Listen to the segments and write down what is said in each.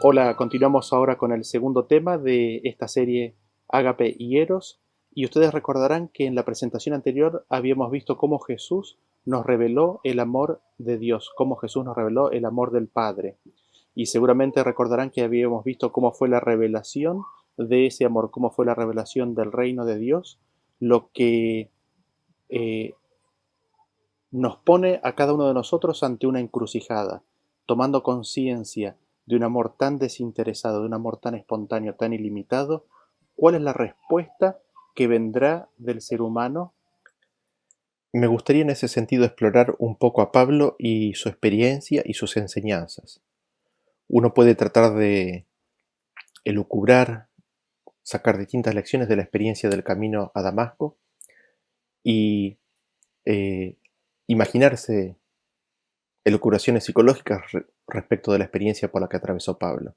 Hola, continuamos ahora con el segundo tema de esta serie Ágape y Eros. Y ustedes recordarán que en la presentación anterior habíamos visto cómo Jesús nos reveló el amor de Dios, cómo Jesús nos reveló el amor del Padre. Y seguramente recordarán que habíamos visto cómo fue la revelación de ese amor, cómo fue la revelación del reino de Dios, lo que eh, nos pone a cada uno de nosotros ante una encrucijada, tomando conciencia de un amor tan desinteresado, de un amor tan espontáneo, tan ilimitado. ¿Cuál es la respuesta que vendrá del ser humano? Me gustaría en ese sentido explorar un poco a Pablo y su experiencia y sus enseñanzas. Uno puede tratar de elucubrar, sacar distintas lecciones de la experiencia del camino a Damasco y eh, imaginarse elucubraciones psicológicas respecto de la experiencia por la que atravesó Pablo.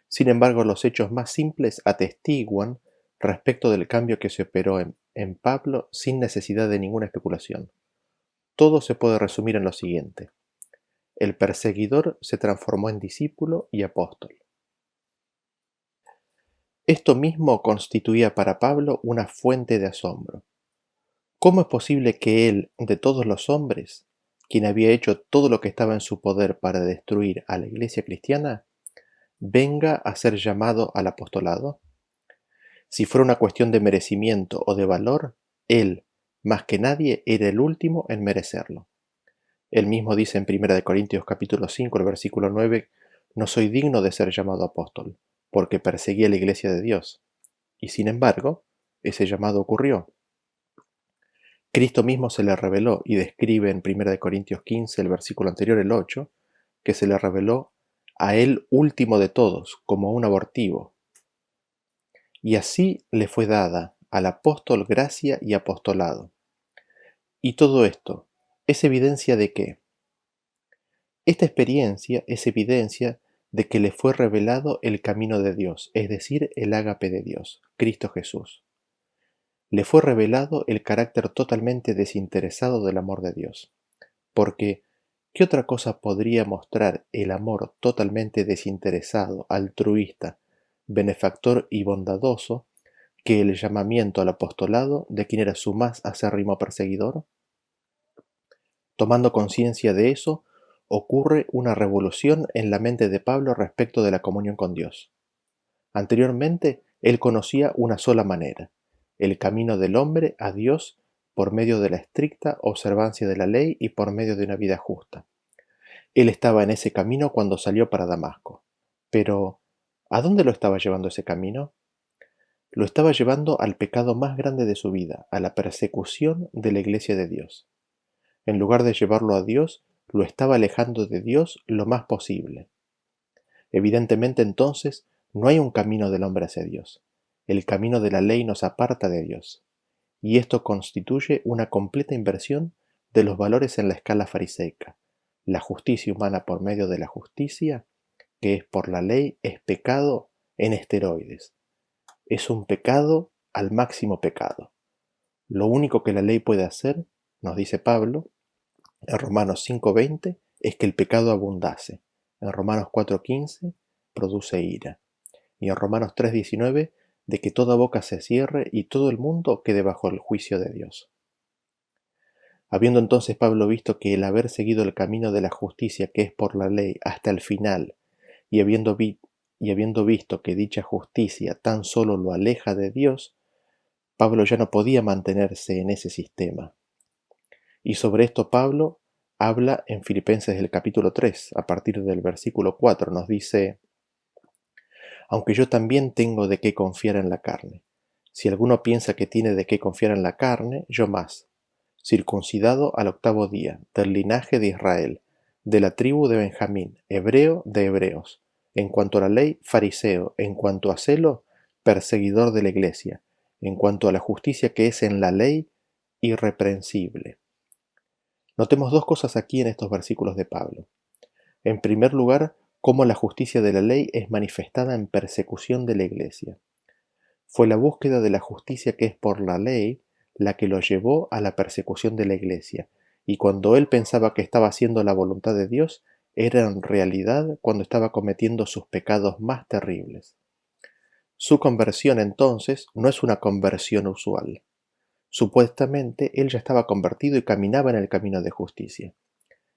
Sin embargo, los hechos más simples atestiguan respecto del cambio que se operó en Pablo sin necesidad de ninguna especulación. Todo se puede resumir en lo siguiente. El perseguidor se transformó en discípulo y apóstol. Esto mismo constituía para Pablo una fuente de asombro. ¿Cómo es posible que él, de todos los hombres, quien había hecho todo lo que estaba en su poder para destruir a la iglesia cristiana, venga a ser llamado al apostolado? Si fuera una cuestión de merecimiento o de valor, él, más que nadie, era el último en merecerlo. Él mismo dice en 1 Corintios capítulo 5, el versículo 9, no soy digno de ser llamado apóstol, porque perseguí a la iglesia de Dios. Y sin embargo, ese llamado ocurrió. Cristo mismo se le reveló y describe en 1 Corintios 15, el versículo anterior, el 8, que se le reveló a él último de todos, como un abortivo. Y así le fue dada al apóstol gracia y apostolado. Y todo esto es evidencia de qué. Esta experiencia es evidencia de que le fue revelado el camino de Dios, es decir, el ágape de Dios, Cristo Jesús. Le fue revelado el carácter totalmente desinteresado del amor de Dios. Porque, ¿qué otra cosa podría mostrar el amor totalmente desinteresado, altruista, benefactor y bondadoso que el llamamiento al apostolado de quien era su más acérrimo perseguidor? Tomando conciencia de eso, ocurre una revolución en la mente de Pablo respecto de la comunión con Dios. Anteriormente, él conocía una sola manera, el camino del hombre a Dios por medio de la estricta observancia de la ley y por medio de una vida justa. Él estaba en ese camino cuando salió para Damasco. Pero, ¿a dónde lo estaba llevando ese camino? Lo estaba llevando al pecado más grande de su vida, a la persecución de la iglesia de Dios. En lugar de llevarlo a Dios, lo estaba alejando de Dios lo más posible. Evidentemente entonces no hay un camino del hombre hacia Dios. El camino de la ley nos aparta de Dios. Y esto constituye una completa inversión de los valores en la escala fariseica. La justicia humana por medio de la justicia, que es por la ley, es pecado en esteroides. Es un pecado al máximo pecado. Lo único que la ley puede hacer, nos dice Pablo, en Romanos 5:20 es que el pecado abundase. En Romanos 4:15 produce ira. Y en Romanos 3:19 de que toda boca se cierre y todo el mundo quede bajo el juicio de Dios. Habiendo entonces Pablo visto que el haber seguido el camino de la justicia que es por la ley hasta el final, y habiendo visto que dicha justicia tan solo lo aleja de Dios, Pablo ya no podía mantenerse en ese sistema. Y sobre esto Pablo habla en Filipenses del capítulo 3, a partir del versículo 4, nos dice, aunque yo también tengo de qué confiar en la carne. Si alguno piensa que tiene de qué confiar en la carne, yo más, circuncidado al 8º día, del linaje de Israel, de la tribu de Benjamín, hebreo de hebreos, en cuanto a la ley, fariseo, en cuanto a celo, perseguidor de la iglesia, en cuanto a la justicia que es en la ley, irreprensible. Notemos dos cosas aquí en estos versículos de Pablo. En primer lugar, cómo la justicia de la ley es manifestada en persecución de la iglesia. Fue la búsqueda de la justicia que es por la ley la que lo llevó a la persecución de la iglesia, y cuando él pensaba que estaba haciendo la voluntad de Dios, era en realidad cuando estaba cometiendo sus pecados más terribles. Su conversión entonces no es una conversión usual. Supuestamente él ya estaba convertido y caminaba en el camino de justicia.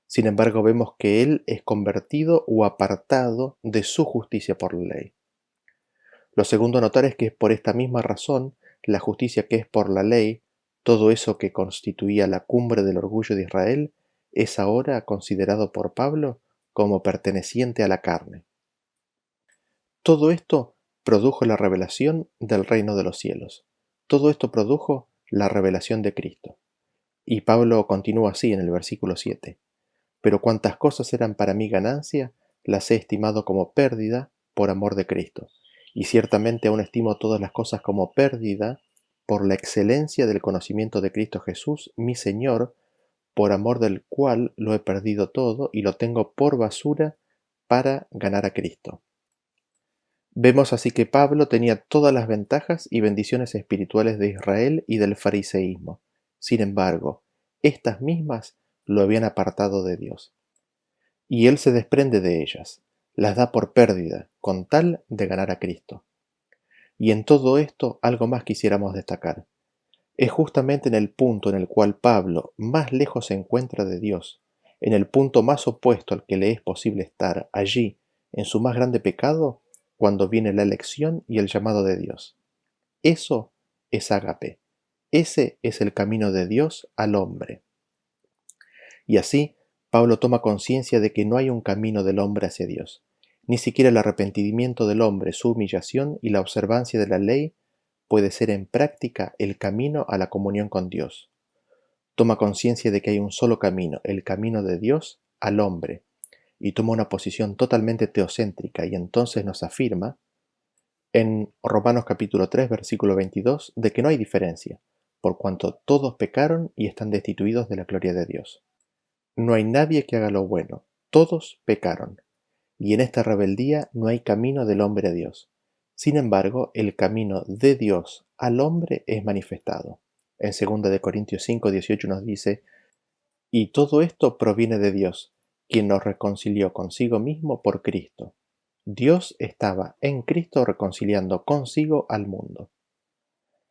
Sin embargo, vemos que él es convertido o apartado de su justicia por la ley. Lo segundo a notar es que por esta misma razón, la justicia que es por la ley, todo eso que constituía la cumbre del orgullo de Israel, es ahora considerado por Pablo como perteneciente a la carne. Todo esto produjo la revelación del reino de los cielos. Todo esto produjo la revelación de Cristo. Y Pablo continúa así en el versículo 7. Pero cuantas cosas eran para mí ganancia, las he estimado como pérdida por amor de Cristo. Y ciertamente aún estimo todas las cosas como pérdida por la excelencia del conocimiento de Cristo Jesús, mi Señor, por amor del cual lo he perdido todo y lo tengo por basura para ganar a Cristo. Vemos así que Pablo tenía todas las ventajas y bendiciones espirituales de Israel y del fariseísmo. Sin embargo, estas mismas lo habían apartado de Dios. Y él se desprende de ellas, las da por pérdida, con tal de ganar a Cristo. Y en todo esto algo más quisiéramos destacar. Es justamente en el punto en el cual Pablo más lejos se encuentra de Dios, en el punto más opuesto al que le es posible estar, allí, en su más grande pecado, cuando viene la elección y el llamado de Dios. Eso es ágape. Ese es el camino de Dios al hombre. Y así, Pablo toma conciencia de que no hay un camino del hombre hacia Dios. Ni siquiera el arrepentimiento del hombre, su humillación y la observancia de la ley puede ser en práctica el camino a la comunión con Dios. Toma conciencia de que hay un solo camino, el camino de Dios al hombre, y toma una posición totalmente teocéntrica y entonces nos afirma en Romanos capítulo 3 versículo 22 de que no hay diferencia, por cuanto todos pecaron y están destituidos de la gloria de Dios. No hay nadie que haga lo bueno, todos pecaron, y en esta rebeldía no hay camino del hombre a Dios. Sin embargo, el camino de Dios al hombre es manifestado. En 2 de Corintios 5:18 nos dice, y todo esto proviene de Dios, quien nos reconcilió consigo mismo por Cristo. Dios estaba en Cristo reconciliando consigo al mundo.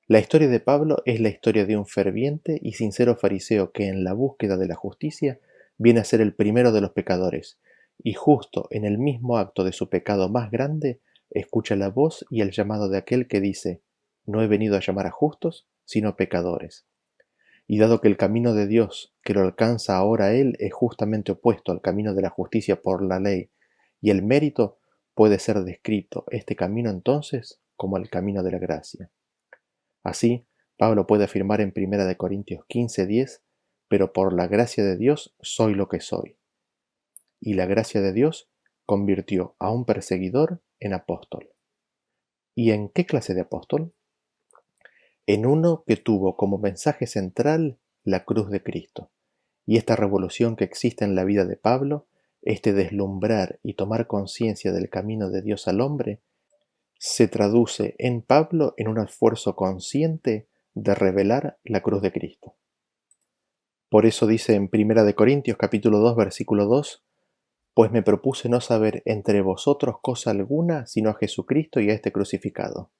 La historia de Pablo es la historia de un ferviente y sincero fariseo que en la búsqueda de la justicia viene a ser el primero de los pecadores, y justo en el mismo acto de su pecado más grande, escucha la voz y el llamado de aquel que dice, no he venido a llamar a justos, sino pecadores. Y dado que el camino de Dios que lo alcanza ahora él es justamente opuesto al camino de la justicia por la ley, y el mérito puede ser descrito este camino entonces como el camino de la gracia. Así, Pablo puede afirmar en 1 Corintios 15:10, pero por la gracia de Dios soy lo que soy. Y la gracia de Dios convirtió a un perseguidor en apóstol. ¿Y en qué clase de apóstol? En uno que tuvo como mensaje central la cruz de Cristo. Y esta revolución que existe en la vida de Pablo, este deslumbrar y tomar conciencia del camino de Dios al hombre, se traduce en Pablo en un esfuerzo consciente de revelar la cruz de Cristo. Por eso dice en 1 Corintios capítulo 2 versículo 2, pues me propuse no saber entre vosotros cosa alguna sino a Jesucristo y a este crucificado.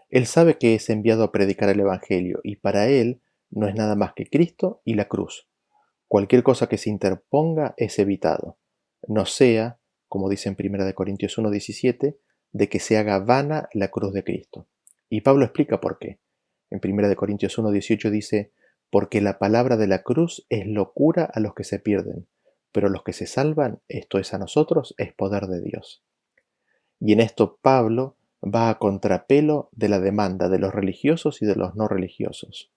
Él sabe que es enviado a predicar el Evangelio y para él no es nada más que Cristo y la cruz. Cualquier cosa que se interponga es evitado, no sea, como dice en 1 Corintios 1:17, de que se haga vana la cruz de Cristo. Y Pablo explica por qué. En 1 Corintios 1:18 dice, porque la palabra de la cruz es locura a los que se pierden, pero los que se salvan, esto es a nosotros, es poder de Dios. Y en esto Pablo va a contrapelo de la demanda de los religiosos y de los no religiosos.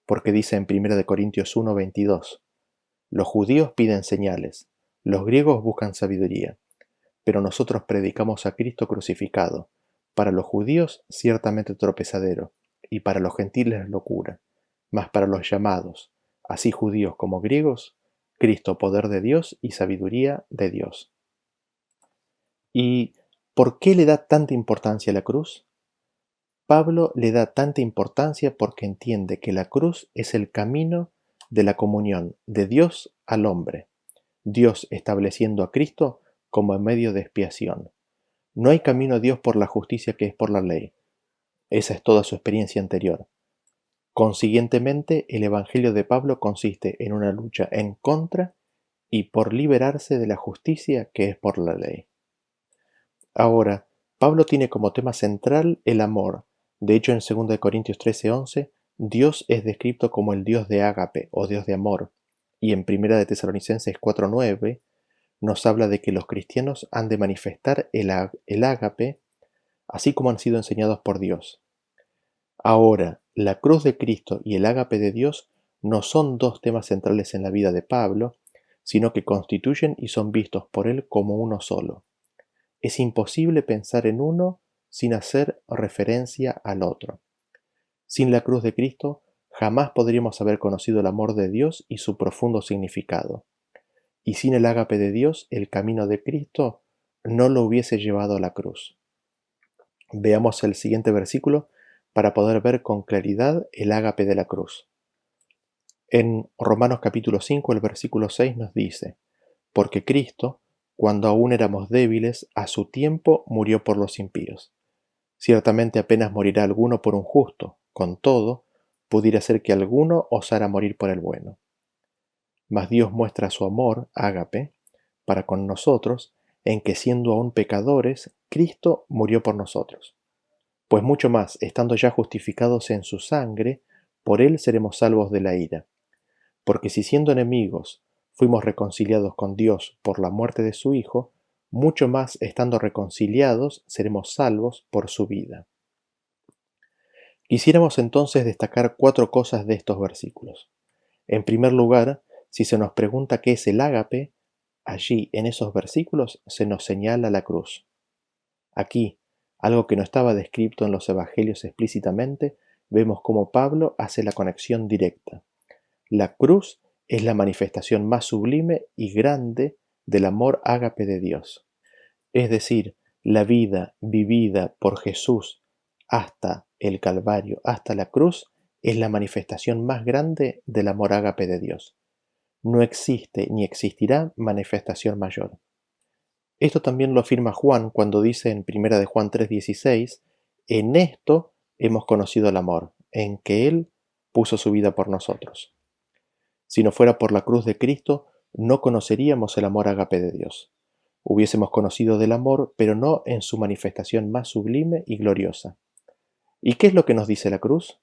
Porque dice en 1 Corintios 1:22, los judíos piden señales, los griegos buscan sabiduría, pero nosotros predicamos a Cristo crucificado, para los judíos ciertamente tropezadero, y para los gentiles locura, mas para los llamados, así judíos como griegos, Cristo poder de Dios y sabiduría de Dios. ¿Y por qué le da tanta importancia a la cruz? Pablo le da tanta importancia porque entiende que la cruz es el camino de la comunión de Dios al hombre. Dios estableciendo a Cristo como medio de expiación. No hay camino a Dios por la justicia que es por la ley. Esa es toda su experiencia anterior. Consiguientemente, el Evangelio de Pablo consiste en una lucha en contra y por liberarse de la justicia que es por la ley. Ahora, Pablo tiene como tema central el amor. De hecho, en 2 Corintios 13:11, Dios es descrito como el Dios de ágape o Dios de amor. Y en 1 de Tesalonicenses 4:9 nos habla de que los cristianos han de manifestar el ágape, así como han sido enseñados por Dios. Ahora, la cruz de Cristo y el ágape de Dios no son dos temas centrales en la vida de Pablo, sino que constituyen y son vistos por él como uno solo. Es imposible pensar en uno sin hacer referencia al otro. Sin la cruz de Cristo, jamás podríamos haber conocido el amor de Dios y su profundo significado. Y sin el ágape de Dios, el camino de Cristo no lo hubiese llevado a la cruz. Veamos el siguiente versículo para poder ver con claridad el ágape de la cruz. En Romanos capítulo 5, el versículo 6 nos dice: porque Cristo, cuando aún éramos débiles, a su tiempo murió por los impíos. Ciertamente apenas morirá alguno por un justo, con todo, pudiera ser que alguno osara morir por el bueno. Mas Dios muestra su amor, ágape, para con nosotros, en que siendo aún pecadores, Cristo murió por nosotros. Pues mucho más, estando ya justificados en su sangre, por él seremos salvos de la ira. Porque si siendo enemigos fuimos reconciliados con Dios por la muerte de su Hijo, mucho más estando reconciliados seremos salvos por su vida. Quisiéramos entonces destacar 4 cosas de estos versículos. En primer lugar, si se nos pregunta qué es el ágape, allí en esos versículos se nos señala la cruz. Aquí, algo que no estaba descrito en los evangelios explícitamente, vemos cómo Pablo hace la conexión directa. La cruz es la manifestación más sublime y grande del amor ágape de Dios. Es decir, la vida vivida por Jesús hasta el Calvario, hasta la cruz, es la manifestación más grande del amor ágape de Dios. No existe ni existirá manifestación mayor. Esto también lo afirma Juan cuando dice en 1 de Juan 3:16, en esto hemos conocido el amor, en que Él puso su vida por nosotros. Si no fuera por la cruz de Cristo, no conoceríamos el amor ágape de Dios. Hubiésemos conocido del amor, pero no en su manifestación más sublime y gloriosa. ¿Y qué es lo que nos dice la cruz?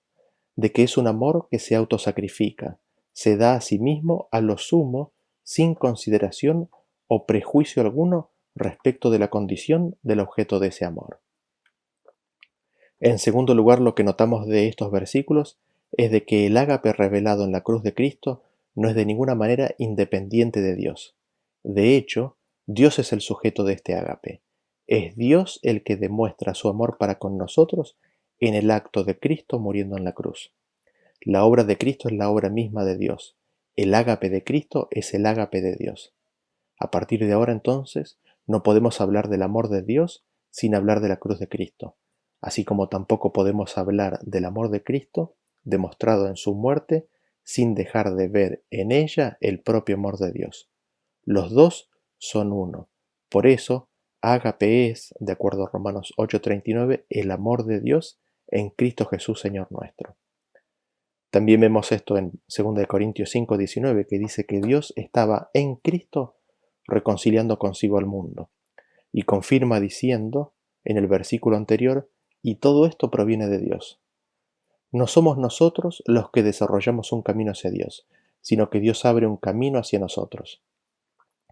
De que es un amor que se autosacrifica, se da a sí mismo a lo sumo, sin consideración o prejuicio alguno respecto de la condición del objeto de ese amor. En segundo lugar, lo que notamos de estos versículos es de que el ágape revelado en la cruz de Cristo no es de ninguna manera independiente de Dios. De hecho, Dios es el sujeto de este ágape. Es Dios el que demuestra su amor para con nosotros en el acto de Cristo muriendo en la cruz. La obra de Cristo es la obra misma de Dios. El ágape de Cristo es el ágape de Dios. A partir de ahora, entonces, no podemos hablar del amor de Dios sin hablar de la cruz de Cristo, así como tampoco podemos hablar del amor de Cristo demostrado en su muerte sin dejar de ver en ella el propio amor de Dios. Los dos son uno. Por eso, ágape es, de acuerdo a Romanos 8:39, el amor de Dios en Cristo Jesús Señor nuestro. También vemos esto en 2 Corintios 5:19, que dice que Dios estaba en Cristo reconciliando consigo al mundo. Y confirma diciendo, en el versículo anterior, y todo esto proviene de Dios. No somos nosotros los que desarrollamos un camino hacia Dios, sino que Dios abre un camino hacia nosotros.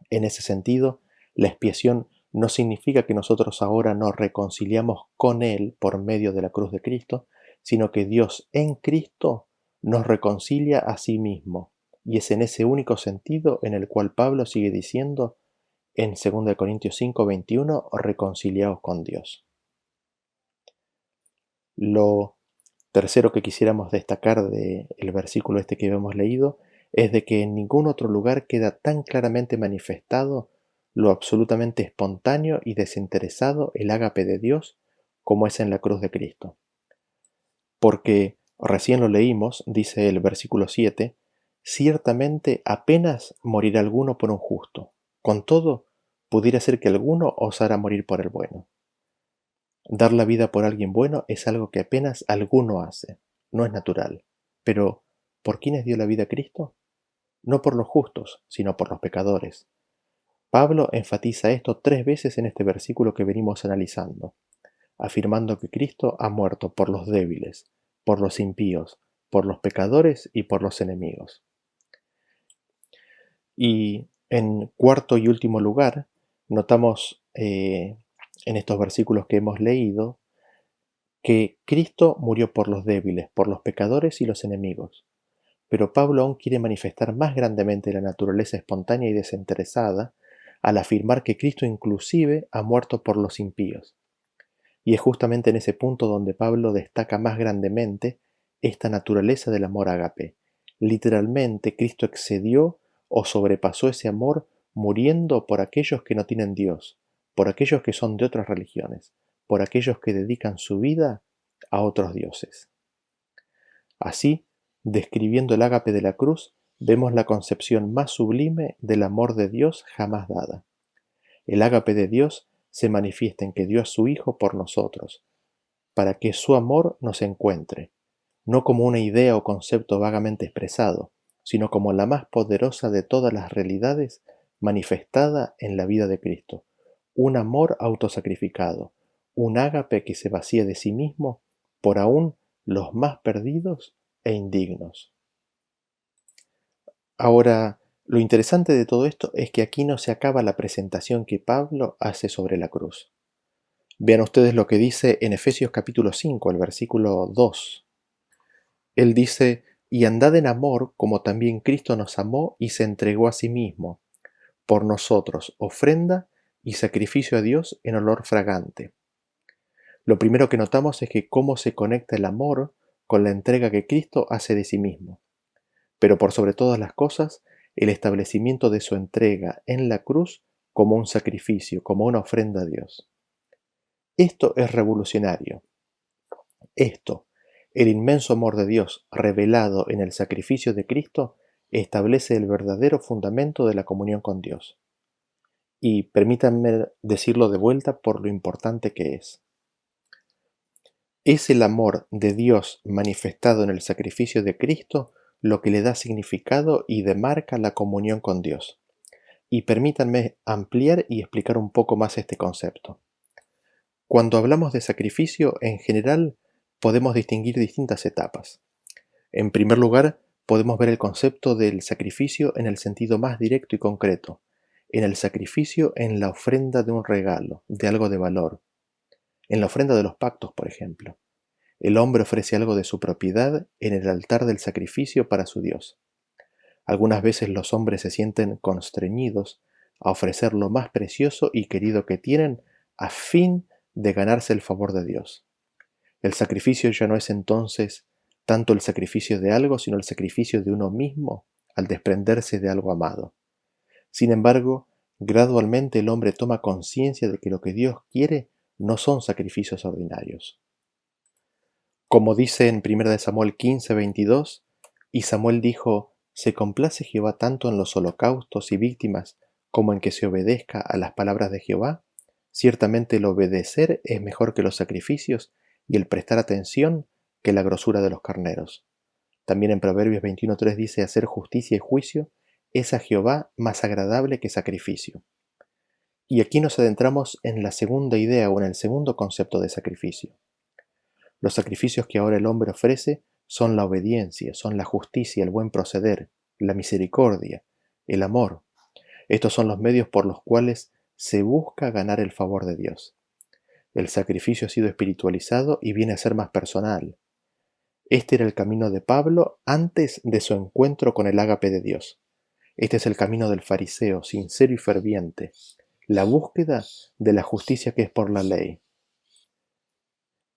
En ese sentido, la expiación no significa que nosotros ahora nos reconciliamos con Él por medio de la cruz de Cristo, sino que Dios en Cristo nos reconcilia a sí mismo. Y es en ese único sentido en el cual Pablo sigue diciendo en 2 Corintios 5:21, reconciliaos con Dios. Lo tercero que quisiéramos destacar del versículo este que hemos leído es de que en ningún otro lugar queda tan claramente manifestado lo absolutamente espontáneo y desinteresado el ágape de Dios como es en la cruz de Cristo. Porque, recién lo leímos, dice el versículo 7, Ciertamente apenas morirá alguno por un justo. Con todo, pudiera ser que alguno osara morir por el bueno. Dar la vida por alguien bueno es algo que apenas alguno hace, no es natural. Pero, ¿por quiénes dio la vida a Cristo? No por los justos, sino por los pecadores. Pablo enfatiza esto 3 veces en este versículo que venimos analizando, afirmando que Cristo ha muerto por los débiles, por los impíos, por los pecadores y por los enemigos. Y en cuarto y último lugar, notamos en estos versículos que hemos leído que Cristo murió por los débiles, por los pecadores y los enemigos. Pero Pablo aún quiere manifestar más grandemente la naturaleza espontánea y desinteresada al afirmar que Cristo inclusive ha muerto por los impíos. Y es justamente en ese punto donde Pablo destaca más grandemente esta naturaleza del amor ágape. Literalmente, Cristo excedió o sobrepasó ese amor muriendo por aquellos que no tienen Dios, por aquellos que son de otras religiones, por aquellos que dedican su vida a otros dioses. Así, describiendo el ágape de la cruz, vemos la concepción más sublime del amor de Dios jamás dada. El ágape de Dios se manifiesta en que dio a su Hijo por nosotros, para que su amor nos encuentre, no como una idea o concepto vagamente expresado, sino como la más poderosa de todas las realidades manifestada en la vida de Cristo, un amor autosacrificado, un ágape que se vacía de sí mismo por aún los más perdidos e indignos. Ahora, lo interesante de todo esto es que aquí no se acaba la presentación que Pablo hace sobre la cruz. Vean ustedes lo que dice en Efesios capítulo 5, el versículo 2. Él dice, y andad en amor como también Cristo nos amó y se entregó a sí mismo, por nosotros, ofrenda y sacrificio a Dios en olor fragante. Lo primero que notamos es que cómo se conecta el amor con la entrega que Cristo hace de sí mismo. Pero por sobre todas las cosas, el establecimiento de su entrega en la cruz como un sacrificio, como una ofrenda a Dios. Esto es revolucionario. Esto, el inmenso amor de Dios revelado en el sacrificio de Cristo, establece el verdadero fundamento de la comunión con Dios. Y permítanme decirlo de vuelta por lo importante que es. Es el amor de Dios manifestado en el sacrificio de Cristo lo que le da significado y demarca la comunión con Dios. Y permítanme ampliar y explicar un poco más este concepto. Cuando hablamos de sacrificio, en general, podemos distinguir distintas etapas. En primer lugar, podemos ver el concepto del sacrificio en el sentido más directo y concreto, en el sacrificio en la ofrenda de un regalo, de algo de valor, en la ofrenda de los pactos, por ejemplo. El hombre ofrece algo de su propiedad en el altar del sacrificio para su Dios. Algunas veces los hombres se sienten constreñidos a ofrecer lo más precioso y querido que tienen a fin de ganarse el favor de Dios. El sacrificio ya no es entonces tanto el sacrificio de algo, sino el sacrificio de uno mismo al desprenderse de algo amado. Sin embargo, gradualmente el hombre toma conciencia de que lo que Dios quiere no son sacrificios ordinarios. Como dice en 1 Samuel 15:22, y Samuel dijo, ¿se complace Jehová tanto en los holocaustos y víctimas como en que se obedezca a las palabras de Jehová? Ciertamente el obedecer es mejor que los sacrificios y el prestar atención que la grosura de los carneros. También en Proverbios 21:3 dice, hacer justicia y juicio es a Jehová más agradable que sacrificio. Y aquí nos adentramos en la segunda idea o en el segundo concepto de sacrificio. Los sacrificios que ahora el hombre ofrece son la obediencia, son la justicia, el buen proceder, la misericordia, el amor. Estos son los medios por los cuales se busca ganar el favor de Dios. El sacrificio ha sido espiritualizado y viene a ser más personal. Este era el camino de Pablo antes de su encuentro con el ágape de Dios. Este es el camino del fariseo, sincero y ferviente, la búsqueda de la justicia que es por la ley.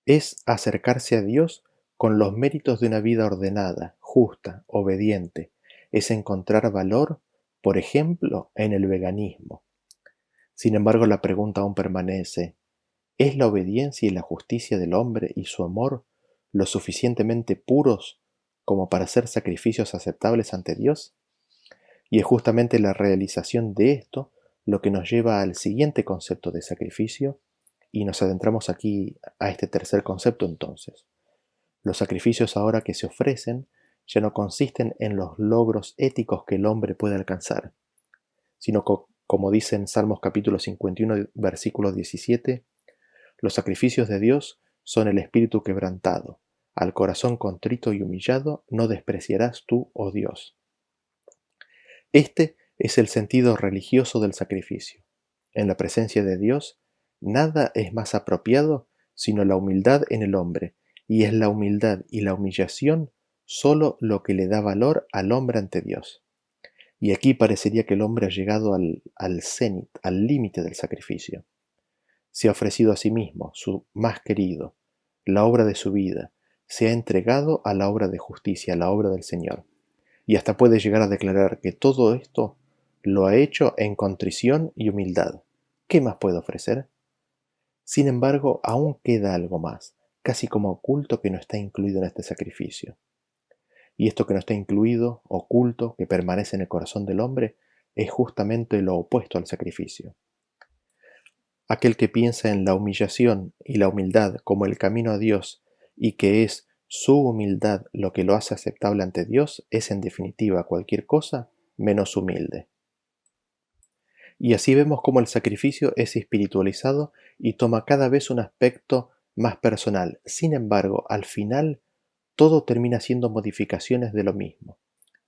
Es acercarse a Dios con los méritos de una vida ordenada, justa, obediente. Es encontrar valor, por ejemplo, en el veganismo. Sin embargo, la pregunta aún permanece: ¿es la obediencia y la justicia del hombre y su amor lo suficientemente puros como para hacer sacrificios aceptables ante Dios? Y es justamente la realización de esto lo que nos lleva al siguiente concepto de sacrificio, y nos adentramos aquí a este tercer concepto entonces. Los sacrificios ahora que se ofrecen ya no consisten en los logros éticos que el hombre puede alcanzar, sino como dice en Salmos capítulo 51, versículo 17, los sacrificios de Dios son el espíritu quebrantado, al corazón contrito y humillado no despreciarás tú, oh Dios. Este es el sentido religioso del sacrificio. En la presencia de Dios, nada es más apropiado sino la humildad en el hombre, y es la humildad y la humillación solo lo que le da valor al hombre ante Dios. Y aquí parecería que el hombre ha llegado al cenit, al límite del sacrificio. Se ha ofrecido a sí mismo, su más querido, la obra de su vida, se ha entregado a la obra de justicia, a la obra del Señor. Y hasta puede llegar a declarar que todo esto lo ha hecho en contrición y humildad. ¿Qué más puede ofrecer? Sin embargo, aún queda algo más, casi como oculto, que no está incluido en este sacrificio. Y esto que no está incluido, oculto, que permanece en el corazón del hombre, es justamente lo opuesto al sacrificio. Aquel que piensa en la humillación y la humildad como el camino a Dios, y que es su humildad lo que lo hace aceptable ante Dios, es en definitiva cualquier cosa menos humilde. Y así vemos cómo el sacrificio es espiritualizado y toma cada vez un aspecto más personal. Sin embargo, al final, todo termina siendo modificaciones de lo mismo.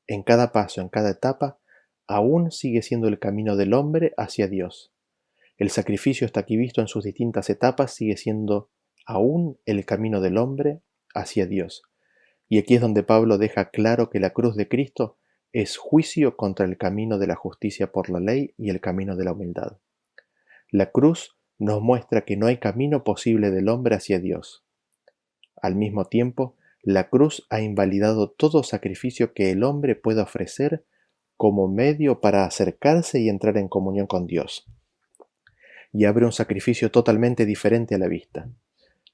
En cada paso, en cada etapa, aún sigue siendo el camino del hombre hacia Dios. El sacrificio está aquí visto en sus distintas etapas, sigue siendo aún el camino del hombre hacia Dios. Y aquí es donde Pablo deja claro que la cruz de Cristo es juicio contra el camino de la justicia por la ley y el camino de la humildad. La cruz nos muestra que no hay camino posible del hombre hacia Dios. Al mismo tiempo, la cruz ha invalidado todo sacrificio que el hombre pueda ofrecer como medio para acercarse y entrar en comunión con Dios. Y abre un sacrificio totalmente diferente a la vista.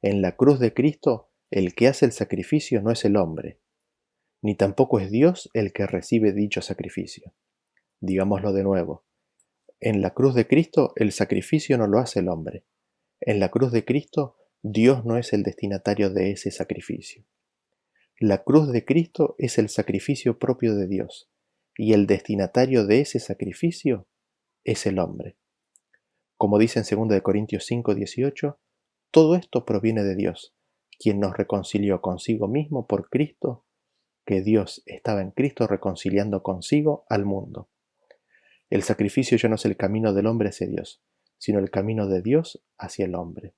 En la cruz de Cristo, el que hace el sacrificio no es el hombre, ni tampoco es Dios el que recibe dicho sacrificio. Digámoslo de nuevo. En la cruz de Cristo el sacrificio no lo hace el hombre. En la cruz de Cristo Dios no es el destinatario de ese sacrificio. La cruz de Cristo es el sacrificio propio de Dios, y el destinatario de ese sacrificio es el hombre. Como dice en 2 Corintios 5:18, todo esto proviene de Dios, quien nos reconcilió consigo mismo por Cristo, que Dios estaba en Cristo reconciliando consigo al mundo. El sacrificio ya no es el camino del hombre hacia Dios, sino el camino de Dios hacia el hombre.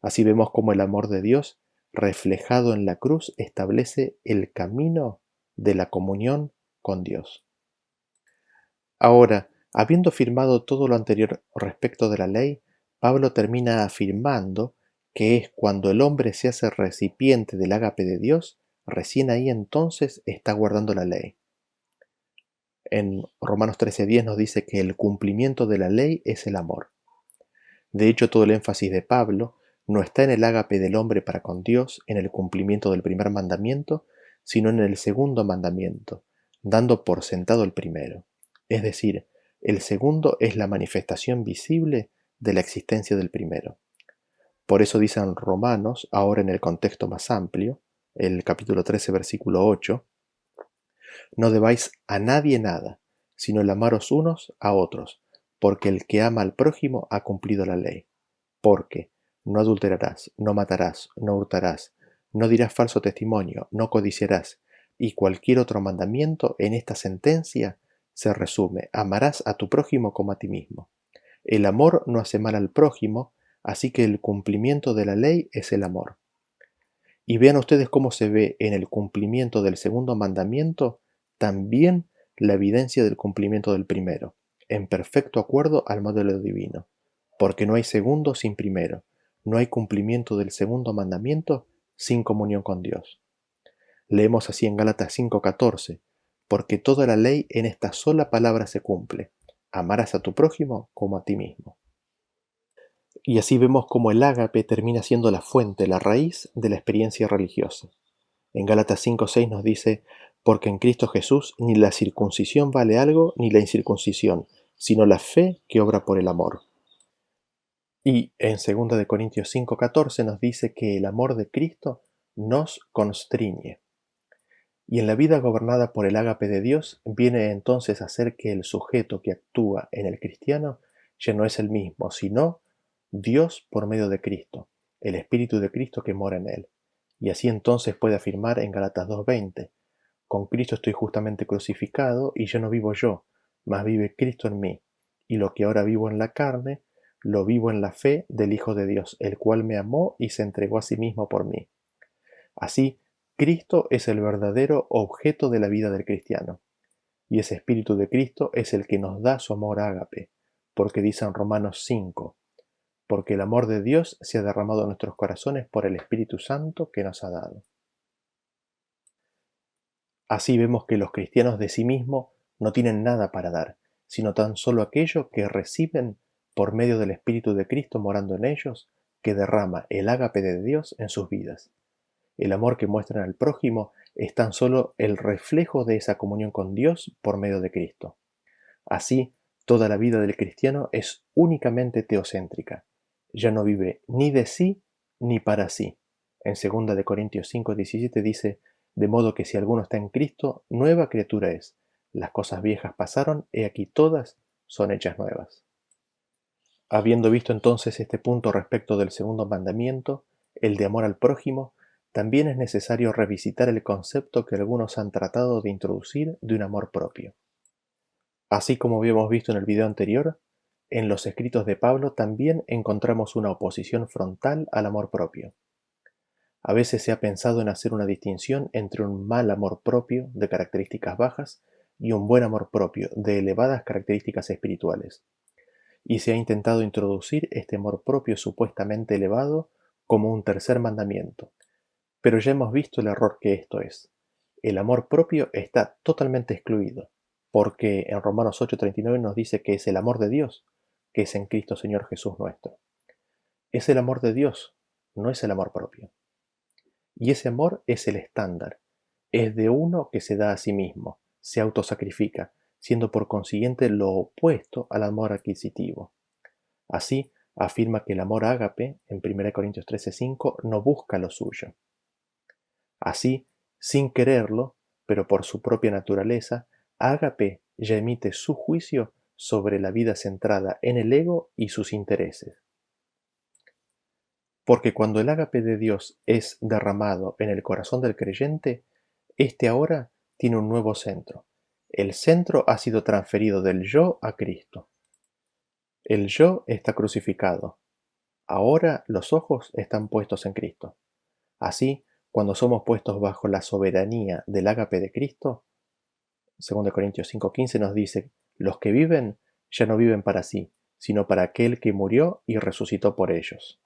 Así vemos cómo el amor de Dios, reflejado en la cruz, establece el camino de la comunión con Dios. Ahora, habiendo afirmado todo lo anterior respecto de la ley, Pablo termina afirmando que es cuando el hombre se hace recipiente del ágape de Dios, recién ahí entonces está guardando la ley. En Romanos 13:10 nos dice que el cumplimiento de la ley es el amor. De hecho, todo el énfasis de Pablo no está en el ágape del hombre para con Dios, en el cumplimiento del primer mandamiento, sino en el segundo mandamiento, dando por sentado el primero. Es decir, el segundo es la manifestación visible de la existencia del primero. Por eso dicen Romanos, ahora en el contexto más amplio, el capítulo 13, versículo 8, no debáis a nadie nada, sino el amaros unos a otros, porque el que ama al prójimo ha cumplido la ley. Porque no adulterarás, no matarás, no hurtarás, no dirás falso testimonio, no codiciarás, y cualquier otro mandamiento en esta sentencia se resume: amarás a tu prójimo como a ti mismo. El amor no hace mal al prójimo, así que el cumplimiento de la ley es el amor. Y vean ustedes cómo se ve en el cumplimiento del segundo mandamiento también la evidencia del cumplimiento del primero, en perfecto acuerdo al modelo divino, porque no hay segundo sin primero, no hay cumplimiento del segundo mandamiento sin comunión con Dios. Leemos así en Gálatas 5:14, porque toda la ley en esta sola palabra se cumple: amarás a tu prójimo como a ti mismo. Y así vemos cómo el ágape termina siendo la fuente, la raíz de la experiencia religiosa. En Gálatas 5:6 nos dice, porque en Cristo Jesús ni la circuncisión vale algo ni la incircuncisión, sino la fe que obra por el amor. Y en 2 Corintios 5:14 nos dice que el amor de Cristo nos constriñe. Y en la vida gobernada por el ágape de Dios viene entonces a ser que el sujeto que actúa en el cristiano ya no es el mismo, sino Dios por medio de Cristo, el Espíritu de Cristo que mora en él. Y así entonces puede afirmar en Gálatas 2:20, con Cristo estoy justamente crucificado y ya no vivo yo, mas vive Cristo en mí. Y lo que ahora vivo en la carne, lo vivo en la fe del Hijo de Dios, el cual me amó y se entregó a sí mismo por mí. Así, Cristo es el verdadero objeto de la vida del cristiano, y ese Espíritu de Cristo es el que nos da su amor ágape, porque dice en Romanos 5, porque el amor de Dios se ha derramado en nuestros corazones por el Espíritu Santo que nos ha dado. Así vemos que los cristianos de sí mismos no tienen nada para dar, sino tan solo aquello que reciben por medio del Espíritu de Cristo morando en ellos, que derrama el ágape de Dios en sus vidas. El amor que muestran al prójimo es tan solo el reflejo de esa comunión con Dios por medio de Cristo. Así, toda la vida del cristiano es únicamente teocéntrica. Ya no vive ni de sí ni para sí. En 2 Corintios 5:17 dice, de modo que si alguno está en Cristo, nueva criatura es. Las cosas viejas pasaron, he aquí todas son hechas nuevas. Habiendo visto entonces este punto respecto del segundo mandamiento, el de amor al prójimo, también es necesario revisitar el concepto que algunos han tratado de introducir de un amor propio. Así como habíamos visto en el video anterior, en los escritos de Pablo también encontramos una oposición frontal al amor propio. A veces se ha pensado en hacer una distinción entre un mal amor propio de características bajas y un buen amor propio de elevadas características espirituales, y se ha intentado introducir este amor propio supuestamente elevado como un tercer mandamiento. Pero ya hemos visto el error que esto es. El amor propio está totalmente excluido, porque en Romanos 8:39 nos dice que es el amor de Dios, que es en Cristo Señor Jesús nuestro. Es el amor de Dios, no es el amor propio. Y ese amor es el estándar. Es de uno que se da a sí mismo, se autosacrifica, siendo por consiguiente lo opuesto al amor adquisitivo. Así, afirma que el amor ágape, en 1 Corintios 13:5, no busca lo suyo. Así, sin quererlo, pero por su propia naturaleza, ágape ya emite su juicio sobre la vida centrada en el ego y sus intereses. Porque cuando el ágape de Dios es derramado en el corazón del creyente, éste ahora tiene un nuevo centro. El centro ha sido transferido del yo a Cristo. El yo está crucificado. Ahora los ojos están puestos en Cristo. Así, cuando somos puestos bajo la soberanía del ágape de Cristo, 2 Corintios 5:15 nos dice, los que viven ya no viven para sí, sino para aquel que murió y resucitó por ellos.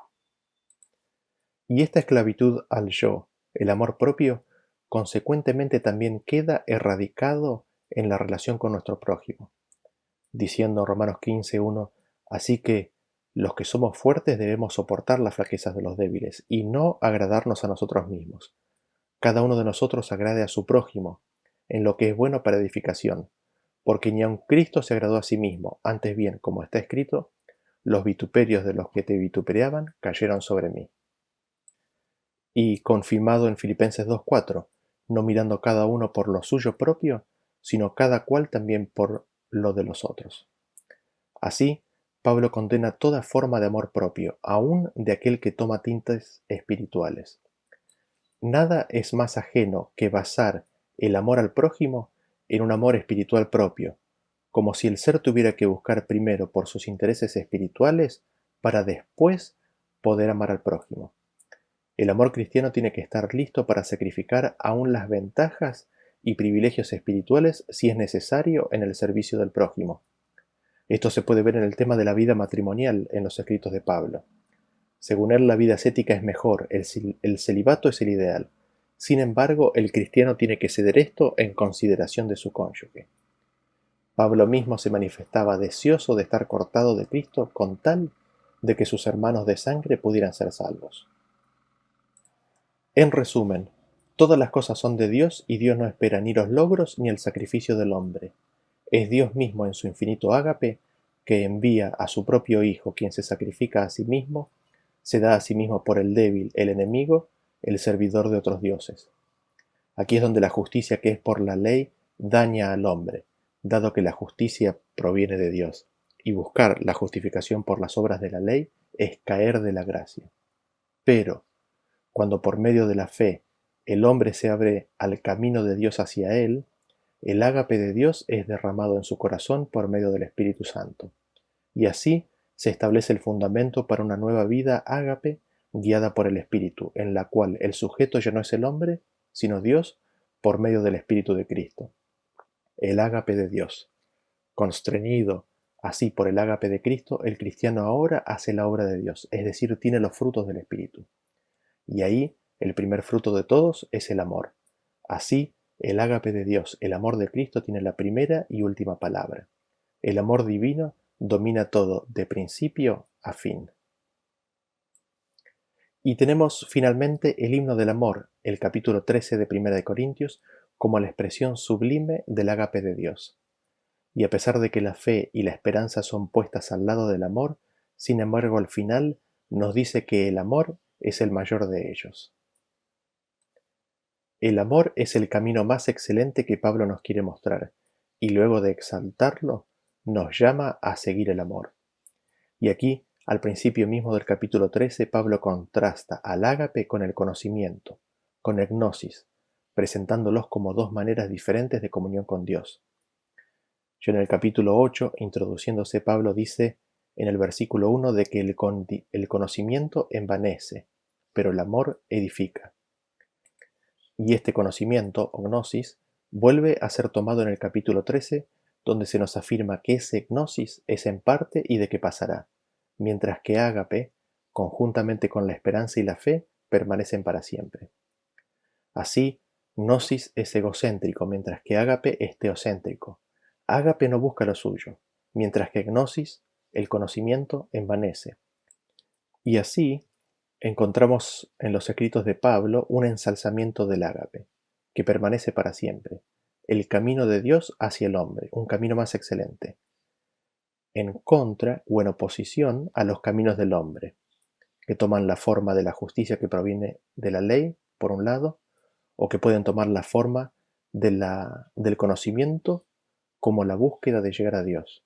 Y esta esclavitud al yo, el amor propio, consecuentemente también queda erradicado en la relación con nuestro prójimo, diciendo Romanos 15:1, así que los que somos fuertes debemos soportar las flaquezas de los débiles y no agradarnos a nosotros mismos. Cada uno de nosotros agrade a su prójimo, en lo que es bueno para edificación, porque ni aun Cristo se agradó a sí mismo, antes bien, como está escrito, los vituperios de los que te vituperaban cayeron sobre mí. Y confirmado en Filipenses 2:4, no mirando cada uno por lo suyo propio, sino cada cual también por lo de los otros. Así, Pablo condena toda forma de amor propio, aun de aquel que toma tintes espirituales. Nada es más ajeno que basar el amor al prójimo en un amor espiritual propio, como si el ser tuviera que buscar primero por sus intereses espirituales para después poder amar al prójimo. El amor cristiano tiene que estar listo para sacrificar aún las ventajas y privilegios espirituales si es necesario en el servicio del prójimo. Esto se puede ver en el tema de la vida matrimonial en los escritos de Pablo. Según él, la vida ascética es mejor, el celibato es el ideal. Sin embargo, el cristiano tiene que ceder esto en consideración de su cónyuge. Pablo mismo se manifestaba deseoso de estar cortado de Cristo con tal de que sus hermanos de sangre pudieran ser salvos. En resumen, Todas las cosas son de Dios y Dios no espera ni los logros ni el sacrificio del hombre. Es Dios mismo en su infinito ágape que envía a su propio Hijo, quien se sacrifica a sí mismo, se da a sí mismo por el débil, el enemigo, el servidor de otros dioses. Aquí es donde la justicia que es por la ley daña al hombre, dado que la justicia proviene de Dios, y buscar la justificación por las obras de la ley es caer de la gracia. Pero, cuando por medio de la fe el hombre se abre al camino de Dios hacia él, el ágape de Dios es derramado en su corazón por medio del Espíritu Santo. Y así se establece el fundamento para una nueva vida ágape guiada por el Espíritu, en la cual el sujeto ya no es el hombre, sino Dios por medio del Espíritu de Cristo. El ágape de Dios. Constreñido así por el ágape de Cristo, el cristiano ahora hace la obra de Dios, es decir, tiene los frutos del Espíritu. Y ahí el primer fruto de todos es el amor. Así, el ágape de Dios, el amor de Cristo, tiene la primera y última palabra. El amor divino domina todo, de principio a fin. Y tenemos finalmente el himno del amor, el capítulo 13 de 1 de Corintios, como la expresión sublime del ágape de Dios. Y a pesar de que la fe y la esperanza son puestas al lado del amor, sin embargo al final nos dice que el amor es el mayor de ellos. El amor es el camino más excelente que Pablo nos quiere mostrar, y luego de exaltarlo, nos llama a seguir el amor. Y aquí, al principio mismo del capítulo 13, Pablo contrasta al ágape con el conocimiento, con el gnosis, presentándolos como dos maneras diferentes de comunión con Dios. Ya en el capítulo 8, introduciéndose, Pablo dice en el versículo 1 de que el conocimiento envanece, pero el amor edifica. Y este conocimiento, o gnosis, vuelve a ser tomado en el capítulo 13, donde se nos afirma que ese gnosis es en parte y de que pasará, mientras que ágape, conjuntamente con la esperanza y la fe, permanecen para siempre. Así, gnosis es egocéntrico, mientras que ágape es teocéntrico. Ágape no busca lo suyo, mientras que gnosis, el conocimiento, envanece. Y así, encontramos en los escritos de Pablo un ensalzamiento del ágape, que permanece para siempre, el camino de Dios hacia el hombre, un camino más excelente, en contra o en oposición a los caminos del hombre, que toman la forma de la justicia que proviene de la ley, por un lado, o que pueden tomar la forma del conocimiento como la búsqueda de llegar a Dios.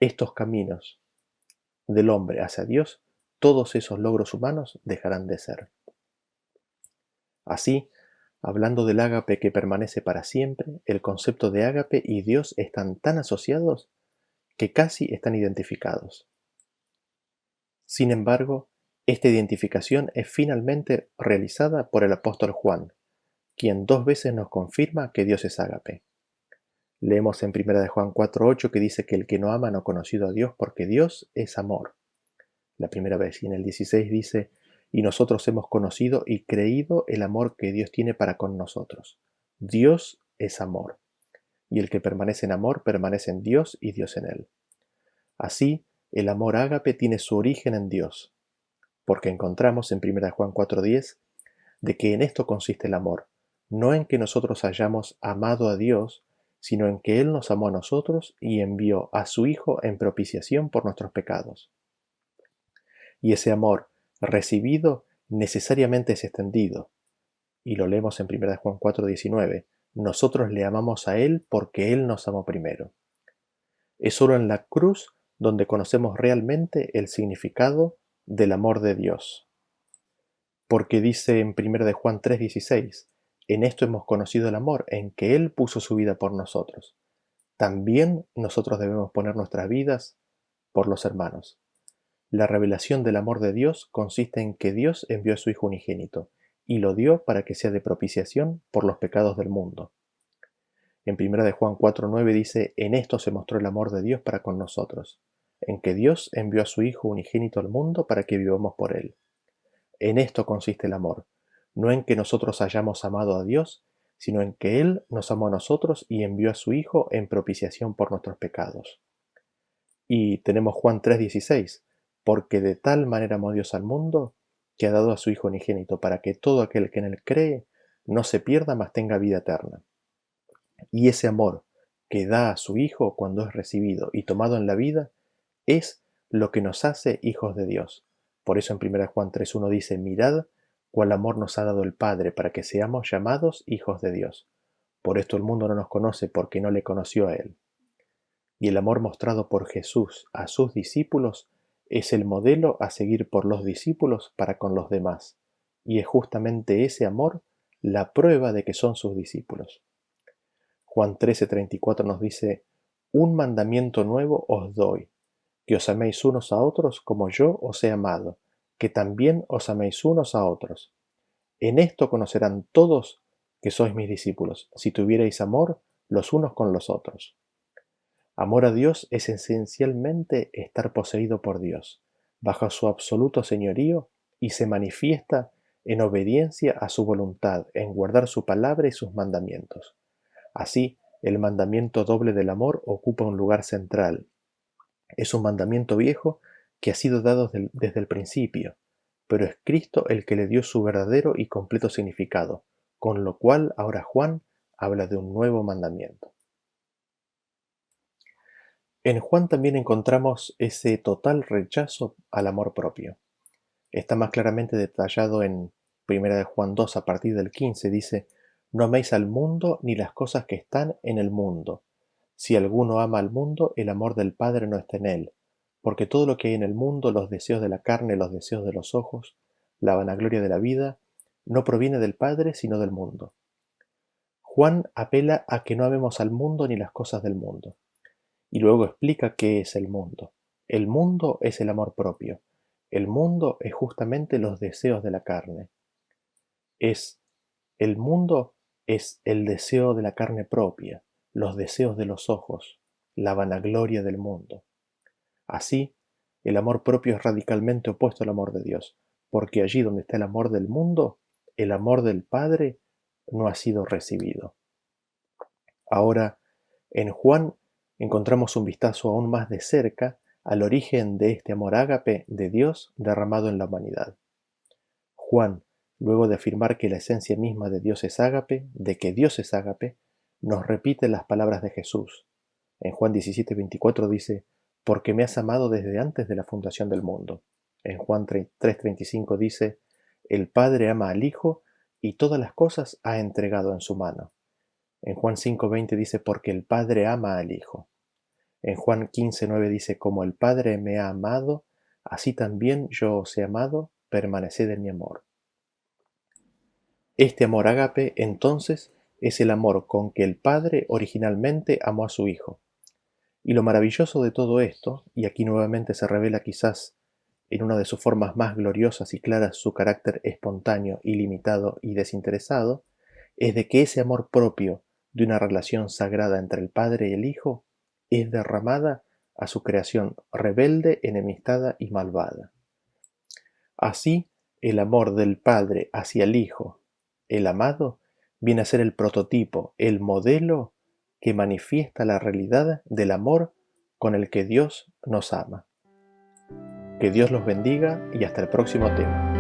Estos caminos del hombre hacia Dios, todos esos logros humanos dejarán de ser. Así, hablando del ágape que permanece para siempre, el concepto de ágape y Dios están tan asociados que casi están identificados. Sin embargo, esta identificación es finalmente realizada por el apóstol Juan, quien 2 veces nos confirma que Dios es ágape. Leemos en 1 de Juan 4:8 que dice que el que no ama no ha conocido a Dios porque Dios es amor. La primera vez, y en el 16 dice, y nosotros hemos conocido y creído el amor que Dios tiene para con nosotros. Dios es amor, y el que permanece en amor permanece en Dios y Dios en él. Así, el amor ágape tiene su origen en Dios, porque encontramos en 1 Juan 4:10 de que en esto consiste el amor, no en que nosotros hayamos amado a Dios, sino en que Él nos amó a nosotros y envió a su Hijo en propiciación por nuestros pecados. Y ese amor recibido necesariamente es extendido. Y lo leemos en 1 Juan 4:19. Nosotros le amamos a Él porque Él nos amó primero. Es solo en la cruz donde conocemos realmente el significado del amor de Dios. Porque dice en 1 Juan 3:16, en esto hemos conocido el amor, en que Él puso su vida por nosotros. También nosotros debemos poner nuestras vidas por los hermanos. La revelación del amor de Dios consiste en que Dios envió a su Hijo unigénito, y lo dio para que sea de propiciación por los pecados del mundo. En 1 de Juan 4:9 dice, en esto se mostró el amor de Dios para con nosotros, en que Dios envió a su Hijo unigénito al mundo para que vivamos por él. En esto consiste el amor, no en que nosotros hayamos amado a Dios, sino en que Él nos amó a nosotros y envió a su Hijo en propiciación por nuestros pecados. Y tenemos Juan 3:16, porque de tal manera amó Dios al mundo, que ha dado a su Hijo unigénito, para que todo aquel que en Él cree no se pierda, mas tenga vida eterna. Y ese amor que da a su Hijo cuando es recibido y tomado en la vida es lo que nos hace hijos de Dios. Por eso en 1 Juan 3:1 dice: mirad cuál amor nos ha dado el Padre para que seamos llamados hijos de Dios. Por esto el mundo no nos conoce, porque no le conoció a Él. Y el amor mostrado por Jesús a sus discípulos es el modelo a seguir por los discípulos para con los demás. Y es justamente ese amor la prueba de que son sus discípulos. Juan 13:34 nos dice: un mandamiento nuevo os doy, que os améis unos a otros como yo os he amado, que también os améis unos a otros. En esto conocerán todos que sois mis discípulos, si tuvierais amor los unos con los otros. Amor a Dios es esencialmente estar poseído por Dios, bajo su absoluto señorío, y se manifiesta en obediencia a su voluntad, en guardar su palabra y sus mandamientos. Así, el mandamiento doble del amor ocupa un lugar central. Es un mandamiento viejo que ha sido dado desde el principio, pero es Cristo el que le dio su verdadero y completo significado, con lo cual ahora Juan habla de un nuevo mandamiento. En Juan también encontramos ese total rechazo al amor propio. Está más claramente detallado en 1 de Juan 2 a partir del 15, dice: no améis al mundo ni las cosas que están en el mundo. Si alguno ama al mundo, el amor del Padre no está en él, porque todo lo que hay en el mundo, los deseos de la carne, los deseos de los ojos, la vanagloria de la vida, no proviene del Padre, sino del mundo. Juan apela a que no amemos al mundo ni las cosas del mundo, y luego explica qué es el mundo. El mundo es el amor propio. El mundo es justamente los deseos de la carne. El mundo es el deseo de la carne propia, los deseos de los ojos, la vanagloria del mundo. Así, el amor propio es radicalmente opuesto al amor de Dios, porque allí donde está el amor del mundo, el amor del Padre no ha sido recibido. Ahora, en Juan encontramos un vistazo aún más de cerca al origen de este amor ágape de Dios derramado en la humanidad. Juan, luego de afirmar que la esencia misma de Dios es ágape, de que Dios es ágape, nos repite las palabras de Jesús. En Juan 17:24 dice: porque me has amado desde antes de la fundación del mundo. En Juan 3:35 dice: el Padre ama al Hijo y todas las cosas ha entregado en su mano. En Juan 5:20 dice: porque el Padre ama al Hijo. En Juan 15:9 dice: como el Padre me ha amado, así también yo os he amado, permaneced en mi amor. Este amor ágape, entonces, es el amor con que el Padre originalmente amó a su Hijo. Y lo maravilloso de todo esto, y aquí nuevamente se revela quizás en una de sus formas más gloriosas y claras su carácter espontáneo, ilimitado y desinteresado, es de que ese amor propio de una relación sagrada entre el Padre y el Hijo es derramada a su creación rebelde, enemistada y malvada. Así, el amor del Padre hacia el Hijo, el amado, viene a ser el prototipo, el modelo que manifiesta la realidad del amor con el que Dios nos ama. Que Dios los bendiga y hasta el próximo tema.